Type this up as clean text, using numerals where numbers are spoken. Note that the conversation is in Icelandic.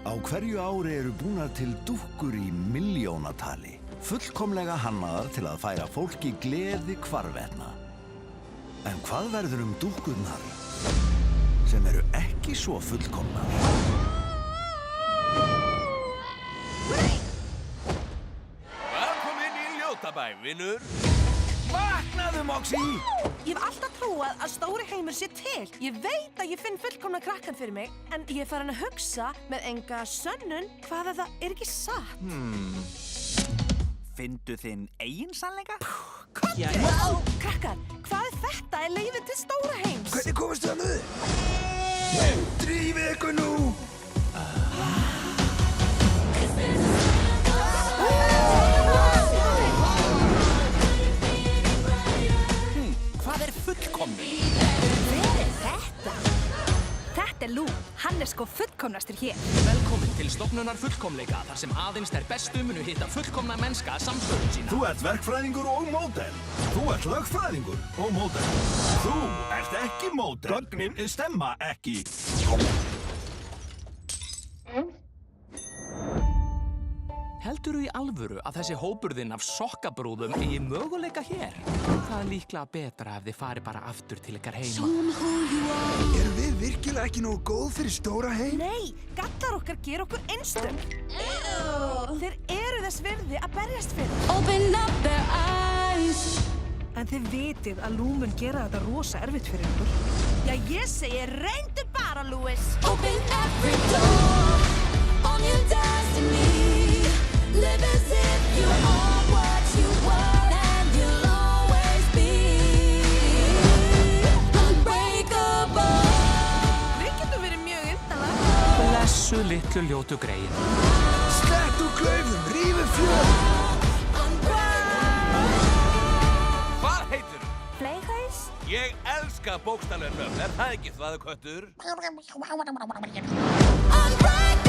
Á hverju ári eru búnar til dúkkur í milljónatali, fullkomlega hannaðar til að færa fólki gleði hvarvetna. En hvað verður dúkkurnar sem eru ekki svo fullkomnar? Velkomin í Ljótabæ, vinur. Vaknaðu, Moxie! Ég hef alltaf trúað að stóri heimur sé til. Ég veit að ég finn fullkomna krakkan fyrir mig, en ég er farin að hugsa með enga sönnun hvað það er ekki satt. Findu þinn eigin sannleika? Wow, krakkar, hvað er þetta? Er leiðin til stóra heims? Hvernig komist þið að nöðu? Drífið ykkur nú! Hvað er fullkomni? Hver er þetta? Þetta er Lou. Hann er sko fullkomnastur hér. Velkomin til stofnunar fullkomleika, þar sem aðeins þær bestu munu hitta fullkomna mennska samstöðun sína. Þú ert verkfræðingur og módel. Þú ert lögfræðingur og módel. Þú ert ekki módel. Gögnin stemma ekki. Heldurðu í alvöru að þessi hópurðinn af sokkabrúðum eigi möguleika hér? Það er líklega betra ef þið fari bara aftur til ykkar heima. Erum við virkilega ekki nógu góð fyrir stóra heim? Nei, gallar okkar gera okkur einstök. Þeir eru þess virði að berjast fyrir. Open up their eyes. En þið vitið að Lou mun gera þetta rosa erfitt fyrir ykkur. Já, ég segi reyndu bara, Louis. Open every door on your destiny. Live as if you are what you were and you'll always be unbreakable. Við getum verið mjög yndalega. Blessu litlu ljótu greyin. Slett úr klaufum, rífum fjöld! Hvað heitir? Playhouse? Ég elska bókstaflega nöfn, það ekki þvaðuköttur? Unbreakable.